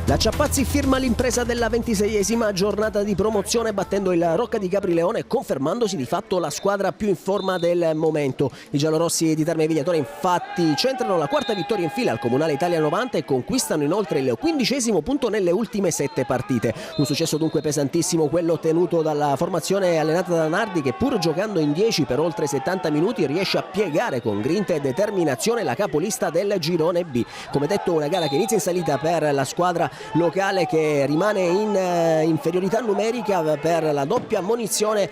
La Ciappazzi firma l'impresa della 26esima giornata di promozione battendo il Rocca di Caprileone e confermandosi di fatto la squadra più in forma del momento. I giallorossi di Termini Vigliatore infatti centrano la quarta vittoria in fila al Comunale Italia 90 e conquistano inoltre il 15° punto nelle ultime 7 partite. Un successo dunque pesantissimo quello ottenuto dalla formazione allenata da Nardi, che pur giocando in 10 per oltre 70 minuti riesce a piegare con grinta e determinazione la capolista del girone B. Come detto, una gara che inizia in salita per la squadra locale, che rimane in inferiorità numerica per la doppia ammonizione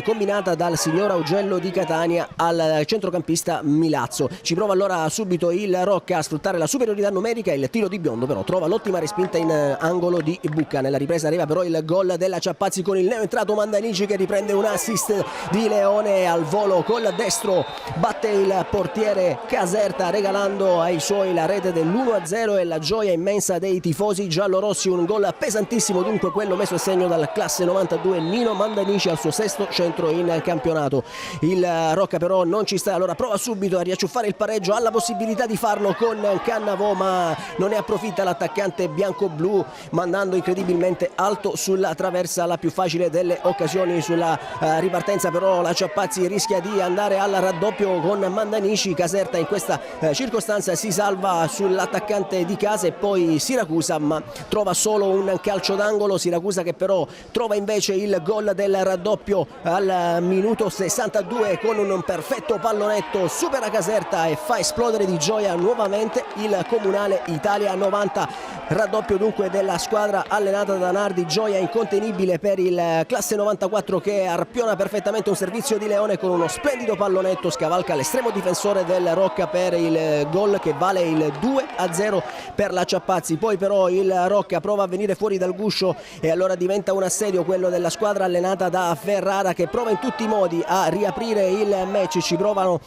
combinata dal signor Augello di Catania al centrocampista Milazzo. Ci prova allora subito il Rocca a sfruttare la superiorità numerica, il tiro di Biondo però trova l'ottima respinta in angolo di Bucca. Nella ripresa arriva però il gol della Ciappazzi con il neoentrato Mandanici, che riprende un assist di Leone al volo col destro, batte il portiere Caserta regalando ai suoi la rete dell'1-0 e la gioia immensa dei tifosi giallorossi. Un gol pesantissimo dunque quello messo a segno dal classe 92 Nino Mandanici al suo 6° centro in campionato. Il Rocca però non ci sta, allora prova subito a riacciuffare il pareggio, ha la possibilità di farlo con Cannavò ma non ne approfitta l'attaccante bianco-blu, mandando incredibilmente alto sulla traversa la più facile delle occasioni. Sulla ripartenza però la Ciappazzi rischia di andare al raddoppio con Mandanici. Caserta in questa circostanza si salva sull'attaccante di casa e poi Siracusa, ma trova solo un calcio d'angolo. Siracusa che però trova invece il gol del raddoppio al minuto 62 con un perfetto pallonetto, supera Caserta e fa esplodere di gioia nuovamente il Comunale Italia 90. Raddoppio dunque della squadra allenata da Nardi, gioia incontenibile per il classe 94 che arpiona perfettamente un servizio di Leone con uno splendido pallonetto, scavalca l'estremo difensore del Rocca per il gol che vale il 2-0 per la Ciappazzi. Poi però il Rocca prova a venire fuori dal guscio e allora diventa un assedio quello della squadra allenata da Ferrara, che prova in tutti i modi a riaprire il match. Ci provano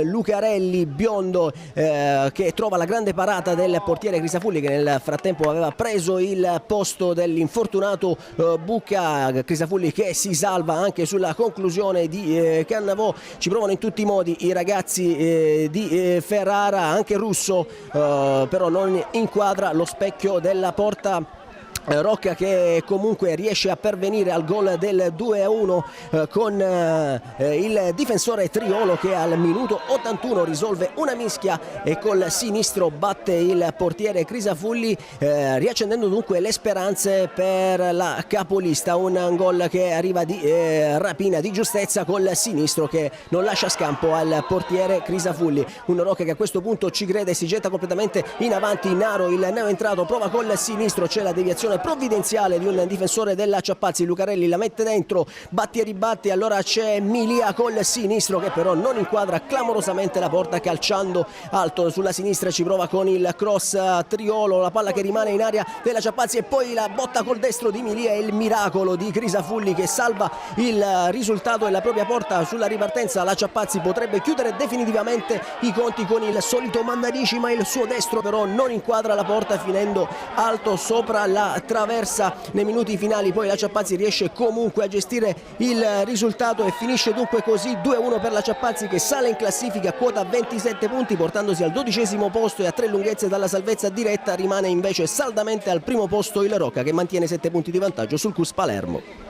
Lucarelli, Biondo che trova la grande parata del portiere Crisafulli, che nel frattempo aveva preso il posto dell'infortunato Bucca. Crisafulli che si salva anche sulla conclusione di Cannavò. Ci provano in tutti i modi i ragazzi di Ferrara, anche Russo però non inquadra lo specchio della porta. Rocca che comunque riesce a pervenire al gol del 2-1 con il difensore Triolo, che al minuto 81 risolve una mischia e col sinistro batte il portiere Crisafulli, riaccendendo dunque le speranze per la capolista. Un gol che arriva di rapina, di giustezza col sinistro, che non lascia scampo al portiere Crisafulli. Un Rocca che a questo punto ci crede, si getta completamente in avanti. Naro, il neoentrato, prova col sinistro, c'è la deviazione provvidenziale di un difensore della Ciappazzi. Lucarelli la mette dentro, batti e ribatti, allora c'è Milia col sinistro che però non inquadra clamorosamente la porta, calciando alto sulla sinistra. Ci prova con il cross Triolo, la palla che rimane in aria della Ciappazzi e poi la botta col destro di Milia e il miracolo di Crisafulli che salva il risultato e la propria porta. Sulla ripartenza la Ciappazzi potrebbe chiudere definitivamente i conti con il solito Mandanici, ma il suo destro però non inquadra la porta, finendo alto sopra la traversa nei minuti finali. Poi la Ciappazzi riesce comunque a gestire il risultato e finisce dunque così 2-1 per la Ciappazzi, che sale in classifica a quota 27 punti portandosi al 12° posto e a 3 lunghezze dalla salvezza diretta. Rimane invece saldamente al primo posto il Rocca, che mantiene 7 punti di vantaggio sul CUS Palermo.